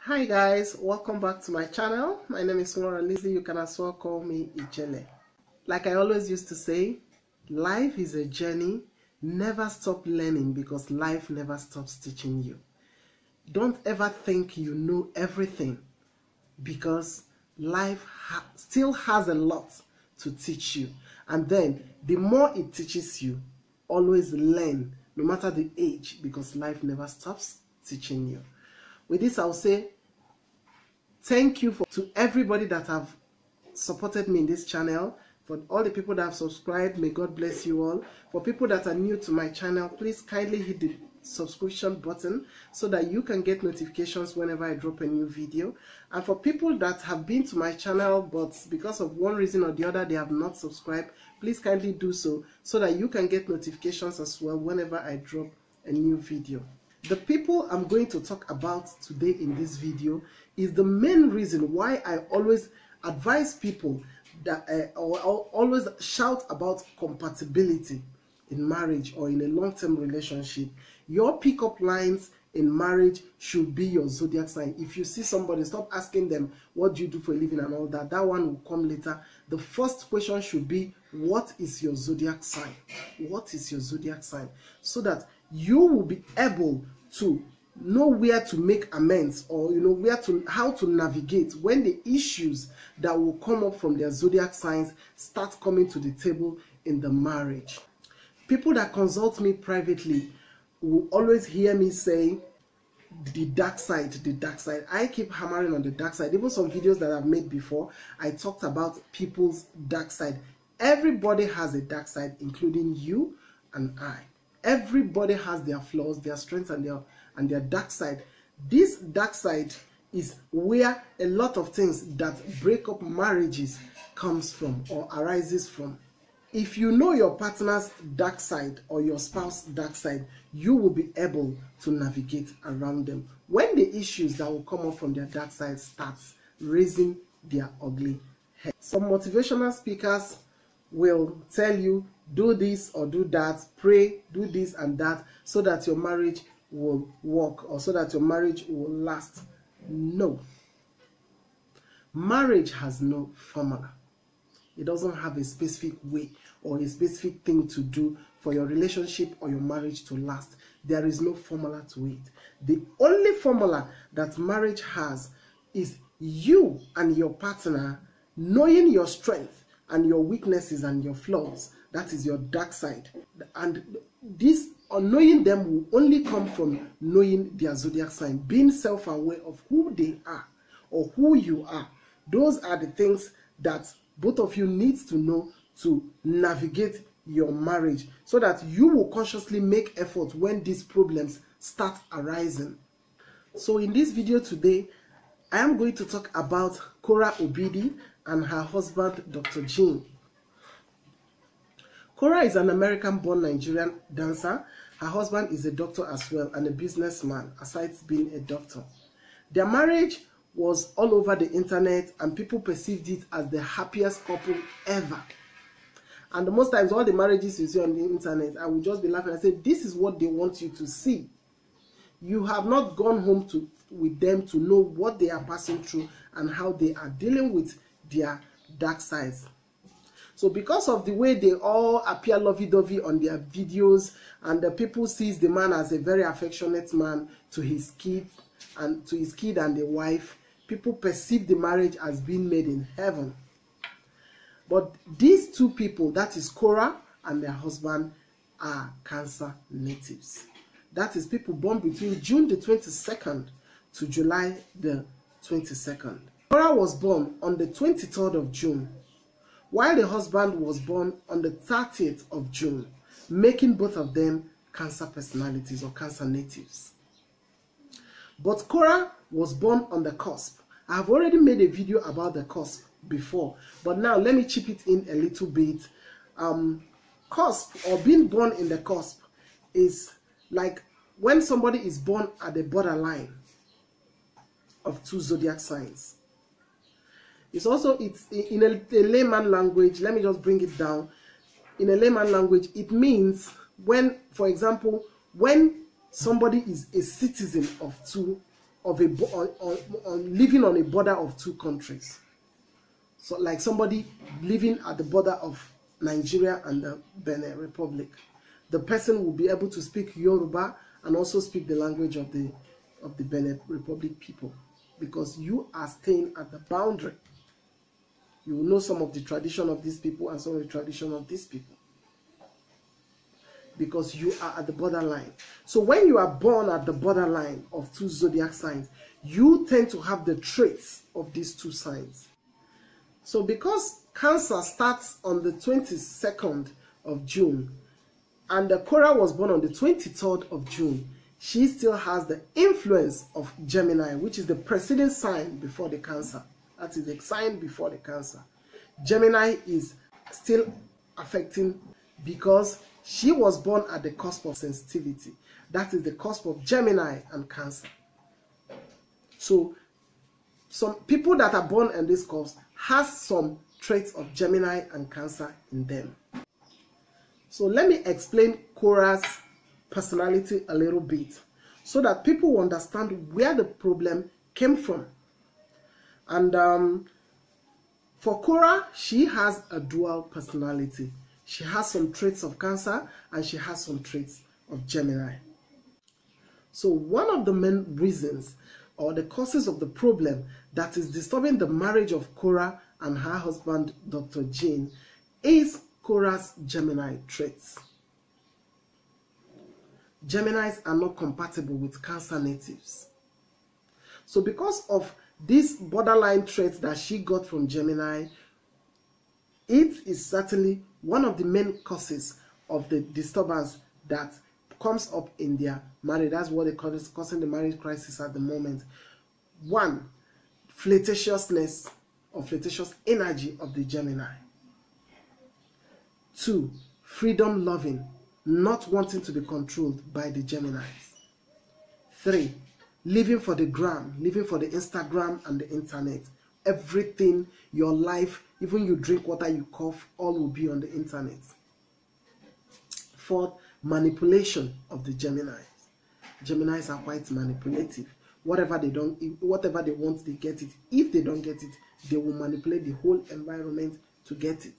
Hi guys, welcome back to my channel. My name is Mora Lizzie. You can as well call me Ijele. Like I always used to say, life is a journey. Never stop learning because life never stops teaching you. Don't ever think you know everything because life still has a lot to teach you. And then the more it teaches you, always learn no matter the age because life never stops teaching you. With this, I'll say thank you to everybody that have supported me in this channel. For all the people that have subscribed, may God bless you all. For people that are new to my channel, please kindly hit the subscription button so that you can get notifications whenever I drop a new video. And for people that have been to my channel but because of one reason or the other they have not subscribed, please kindly do so that you can get notifications as well whenever I drop a new video. The people I'm going to talk about today in this video is the main reason why I always advise people that or always shout about compatibility in marriage or in a long-term relationship. Your pickup lines in marriage should be your zodiac sign. If you see somebody, stop asking them what do you do for a living and all that. That one will come later. The first question should be, what is your zodiac sign? What is your zodiac sign? So that you will be able to know where to make amends, or how to navigate when the issues that will come up from their zodiac signs start coming to the table in the marriage. People that consult me privately will always hear me say the dark side, the dark side. I keep hammering on the dark side. Even some videos that I've made before, I talked about people's dark side. Everybody has a dark side, including you and I. Everybody has their flaws, their strengths, and their dark side. This dark side is where a lot of things that break up marriages comes from or arises from. If you know your partner's dark side or your spouse's dark side, you will be able to navigate around them when the issues that will come up from their dark side starts raising their ugly head. Some motivational speakers will tell you, do this or do that, pray, do this and that, so that your marriage will work or so that your marriage will last. No. Marriage has no formula. It doesn't have a specific way or a specific thing to do for your relationship or your marriage to last. There is no formula to it. The only formula that marriage has is you and your partner knowing your strength and your weaknesses and your flaws. That is your dark side. And this, or knowing them, will only come from knowing their zodiac sign, being self-aware of who they are or who you are. Those are the things that both of you need to know to navigate your marriage, so that you will consciously make effort when these problems start arising. So in this video today, I am going to talk about Kora Obidi and her husband, Dr. Jean. Kora is an American-born Nigerian dancer. Her husband is a doctor as well and a businessman, aside being a doctor. Their marriage was all over the internet and people perceived it as the happiest couple ever. And most times, all the marriages you see on the internet, I will just be laughing and say, this is what they want you to see. You have not gone home with them to know what they are passing through and how they are dealing with their dark sides. So because of the way they all appear lovey-dovey on their videos, and the people sees the man as a very affectionate man to his kid and the wife, people perceive the marriage as being made in heaven. But these two people, that is Kora and their husband, are Cancer natives. That is people born between June the 22nd to July the 22nd. Kora was born on the 23rd of June, while the husband was born on the 30th of June, making both of them Cancer personalities or Cancer natives. But Kora was born on the cusp. I have already made a video about the cusp before, but now let me chip it in a little bit. Cusp, or being born in the cusp, is like when somebody is born at the borderline of two zodiac signs. It's in a layman language. Let me just bring it down. In a layman language, it means when, for example, when somebody is a citizen of two of a living on a border of two countries. So like somebody living at the border of Nigeria and the Benin Republic. The person will be able to speak Yoruba and also speak the language of the Benin Republic people, because you are staying at the boundary. You will know some of the tradition of these people and some of the tradition of these people, because you are at the borderline. So when you are born at the borderline of two zodiac signs, you tend to have the traits of these two signs. So because Cancer starts on the 22nd of June and the Cora was born on the 23rd of June, she still has the influence of Gemini, which is the preceding sign before the Cancer. That is the sign before the Cancer. Gemini is still affecting because she was born at the cusp of sensitivity. That is the cusp of Gemini and Cancer. So some people that are born in this cusp has some traits of Gemini and Cancer in them. So let me explain Cora's personality a little bit so that people will understand where the problem came from. And for Cora, she has a dual personality. She has some traits of Cancer and she has some traits of Gemini. So one of the main reasons or the causes of the problem that is disturbing the marriage of Cora and her husband, Dr. Jean, is Cora's Gemini traits. Geminis are not compatible with Cancer natives. So because of these borderline traits that she got from Gemini, it is certainly one of the main causes of the disturbance that comes up in their marriage. That's what they call it, causing the marriage crisis at the moment. One, flirtatiousness or flirtatious energy of the Gemini. Two, freedom loving, not wanting to be controlled by the Geminis. Three, living for the gram, living for the Instagram and the internet. Everything, your life, even you drink water, you cough, all will be on the internet. Fourth, manipulation of the Geminis. Geminis are quite manipulative. Whatever they want, they get it. If they don't get it, they will manipulate the whole environment to get it.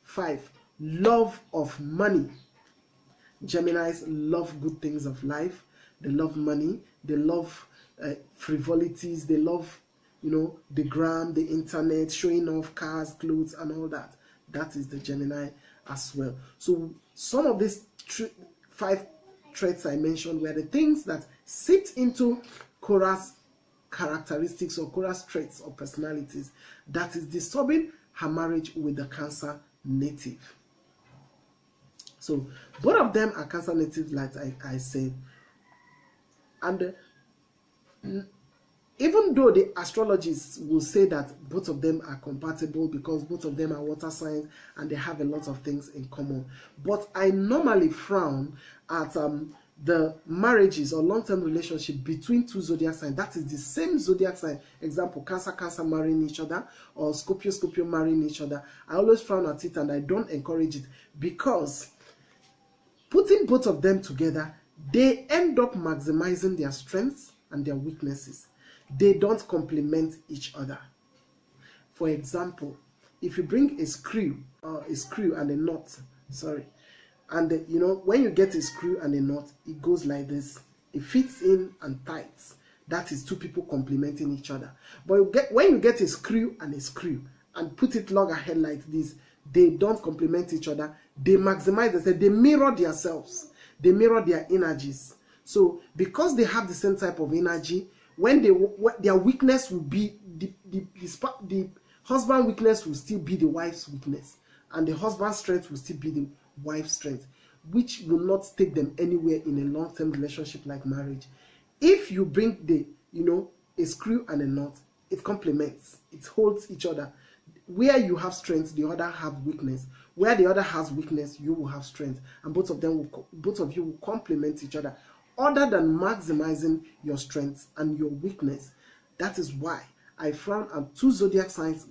5, love of money. Geminis love good things of life. They love money. They love frivolities. They love, the gram, the internet, showing off cars, clothes, and all that. That is the Gemini as well. So some of these 5 traits I mentioned were the things that sit into Cora's characteristics or Cora's traits or personalities that is disturbing her marriage with the Cancer native. So both of them are Cancer natives, like I said. And even though the astrologists will say that both of them are compatible because both of them are water signs and they have a lot of things in common, but I normally frown at the marriages or long-term relationship between two zodiac signs. That is the same zodiac sign. Example, Cancer marrying each other or Scorpio marrying each other. I always frown at it and I don't encourage it, because putting both of them together, they end up maximizing their strengths and their weaknesses. They don't complement each other. For example, if you bring a screw and a knot, and when you get a screw and a knot, it goes like this. It fits in and tights. That is two people complementing each other. But when you get a screw and put it loggerhead like this, they don't complement each other. They maximize themselves. They mirror themselves. They mirror their energies. So because they have the same type of energy, when their weakness will be the husband's weakness will still be the wife's weakness, and the husband's strength will still be the wife's strength, which will not take them anywhere in a long-term relationship like marriage. If you bring a screw and a knot, it complements, it holds each other. Where you have strength, the other have weakness. Where the other has weakness, you will have strength, and both of you will complement each other, other than maximizing your strengths and your weakness. That is why I frown at two zodiac signs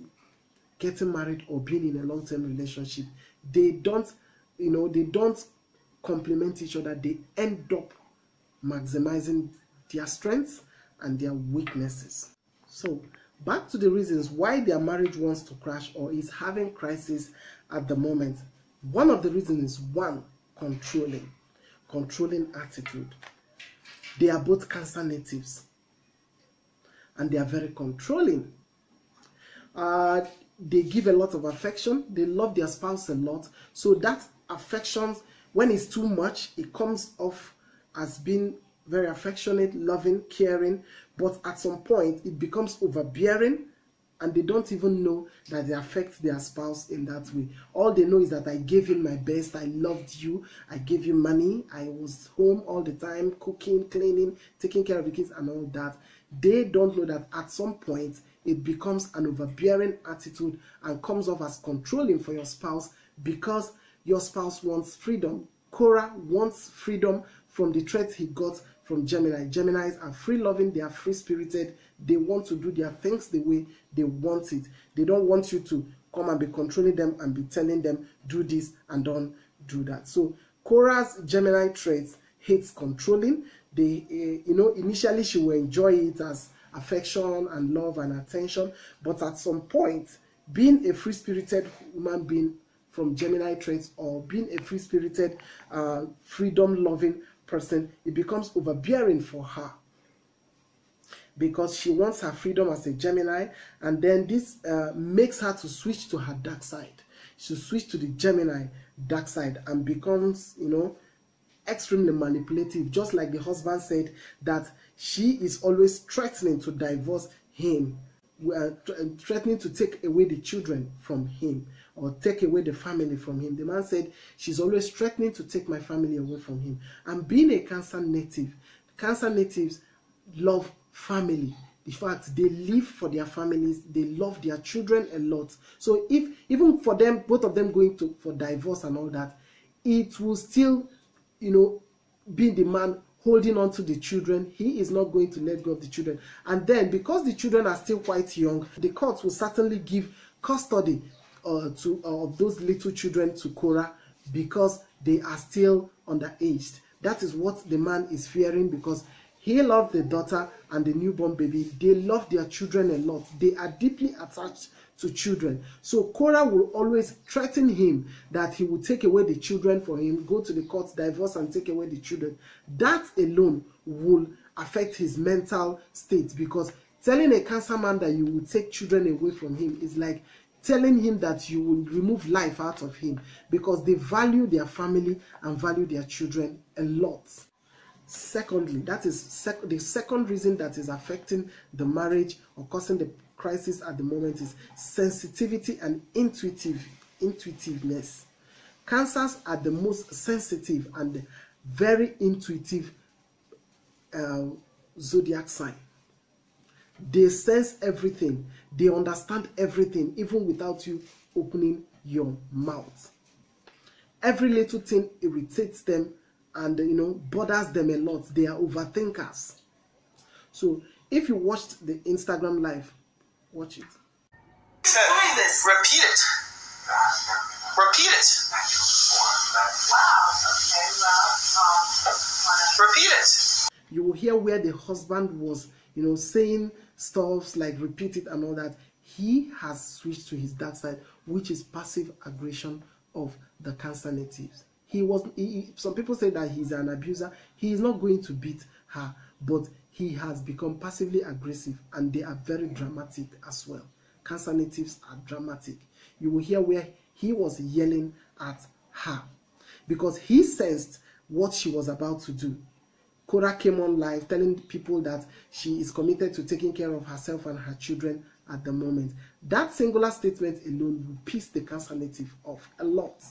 getting married or being in a long-term relationship. They don't complement each other. They end up maximizing their strengths and their weaknesses. So back to the reasons why their marriage wants to crash or is having crisis at the moment. One of the reasons is, one, controlling attitude. They are both Cancer natives and they are very controlling. They give a lot of affection. They love their spouse a lot. So that affection, when it's too much, it comes off as being very affectionate, loving, caring. But at some point, it becomes overbearing, and they don't even know that they affect their spouse in that way. All they know is that I gave him my best, I loved you, I gave you money, I was home all the time, cooking, cleaning, taking care of the kids and all that. They don't know that at some point, it becomes an overbearing attitude and comes off as controlling for your spouse, because your spouse wants freedom. Korah wants freedom from the traits he got from Gemini. Geminis are free-loving, they are free-spirited, they want to do their things the way they want it. They don't want you to come and be controlling them and be telling them, do this and don't do that. So Korah's Gemini traits hates controlling. They, initially she will enjoy it as affection and love and attention, but at some point, being a free-spirited human being from Gemini traits, or being a free-spirited, freedom-loving person, it becomes overbearing for her, because she wants her freedom as a Gemini, and then this makes her to switch to her dark side. She switch to the Gemini dark side and becomes, extremely manipulative, just like the husband said that she is always threatening to divorce him, threatening to take away the children from him or take away the family from him. The man said, she's always threatening to take my family away from him. And being a Cancer native, Cancer natives love family. In fact, they live for their families, they love their children a lot. So if even for them, both of them going for divorce and all that, it will still, be the man holding on to the children. He is not going to let go of the children. And then, because the children are still quite young, the court will certainly give custody of those little children to Korah, because they are still underaged. That is what the man is fearing, because he loved the daughter and the newborn baby. They love their children a lot. They are deeply attached to children. So Korah will always threaten him that he will take away the children for him, go to the court, divorce and take away the children. That alone will affect his mental state, because telling a Cancer man that you will take children away from him is like telling him that you will remove life out of him, because they value their family and value their children a lot. Secondly, that is the second reason that is affecting the marriage or causing the crisis at the moment is sensitivity and intuitiveness. Cancers are the most sensitive and very intuitive zodiac sign. They sense everything. They understand everything, even without you opening your mouth. Every little thing irritates them and bothers them a lot. They are overthinkers. So if you watched the Instagram live, watch it. Repeat it. Repeat it. Repeat it. You will hear where the husband was, saying stuff like repeat it and all that. He has switched to his dark side, which is passive aggression of the Cancer natives. Some people say that he's an abuser. He is not going to beat her, but he has become passively aggressive, and they are very dramatic as well. Cancer natives are dramatic. You will hear where he was yelling at her because he sensed what she was about to do. Korah came on live telling people that she is committed to taking care of herself and her children at the moment. That singular statement alone will piss the Cancer native off a lot,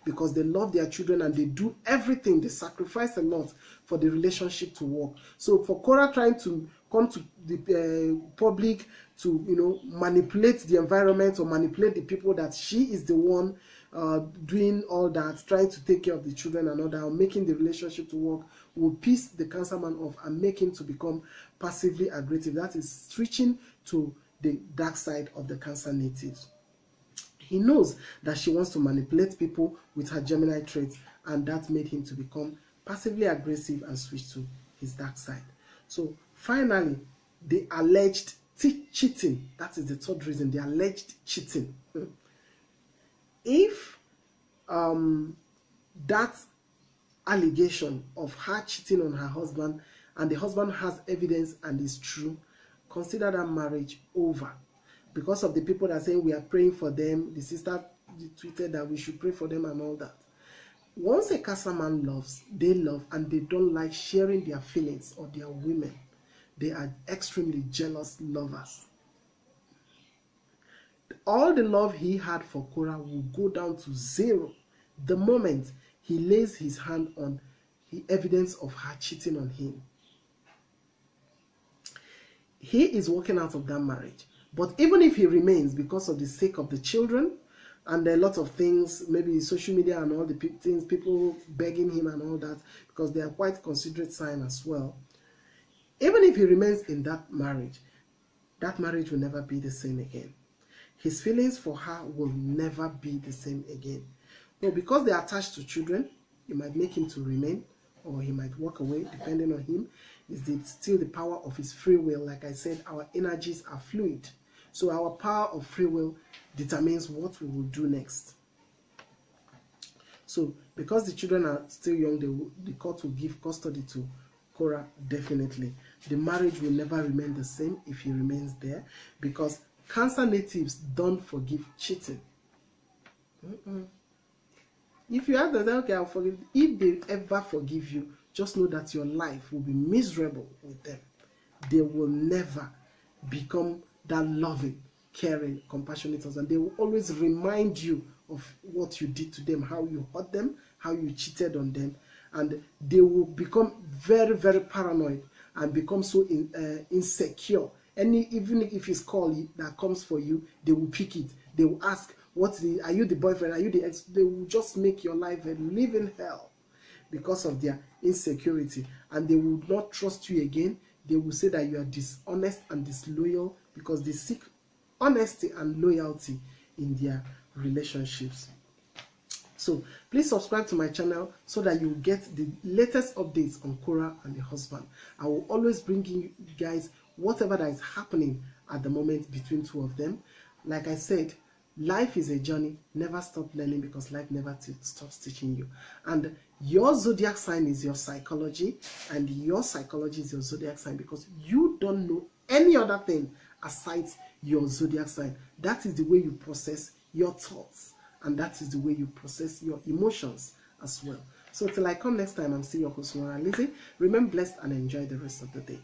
because they love their children and they do everything. They sacrifice a lot for the relationship to work. So for Korah trying to come to the public to manipulate the environment or manipulate the people that she is the one doing all that, trying to take care of the children and all that, or making the relationship to work, will piss the Cancer man off and make him to become passively aggressive. That is switching to the dark side of the Cancer natives. He knows that she wants to manipulate people with her Gemini traits, and that made him to become passively aggressive and switch to his dark side. So Finally, the alleged cheating. That is the third reason, the alleged cheating. If that allegation of her cheating on her husband and the husband has evidence and is true, consider that marriage over. Because of the people that are saying we are praying for them, the sister tweeted that we should pray for them and all that. Once a Casa man loves, they love, and they don't like sharing their feelings or their women. They are extremely jealous lovers. All the love he had for Korah will go down to zero the moment he lays his hand on the evidence of her cheating on him. He is walking out of that marriage. But even if he remains, because of the sake of the children and a lot of things, maybe social media and all the things, people begging him and all that, because they are quite considerate sign as well. Even if he remains in that marriage will never be the same again. His feelings for her will never be the same again. So because they are attached to children, it might make him to remain, or he might walk away, depending on him. It's still the power of his free will. Like I said, our energies are fluid. So our power of free will determines what we will do next. So because the children are still young, the court will give custody to Korah, definitely. The marriage will never remain the same if he remains there, because Cancer natives don't forgive cheating. If you have to say, okay, I'll forgive, if they ever forgive you, just know that your life will be miserable with them. They will never become that loving, caring, compassionate husband. They will always remind you of what you did to them, how you hurt them, how you cheated on them, and they will become very, very paranoid and become so insecure. Even if it's call that comes for you, they will pick it. They will ask, are you the boyfriend? Are you the ex? They will just make your life a living hell because of their insecurity, and they will not trust you again. They will say that you are dishonest and disloyal because they seek honesty and loyalty in their relationships. So please subscribe to my channel so that you get the latest updates on Korah and the husband. I will always bring you guys whatever that is happening at the moment between two of them. Like I said, life is a journey. Never stop learning, because life never stops teaching you. And your zodiac sign is your psychology, and your psychology is your zodiac sign, because you don't know any other thing aside your zodiac sign. That is the way you process your thoughts, and that is the way you process your emotions as well. So till I come next time, I'm still your host, Lizzie. Remain blessed and enjoy the rest of the day.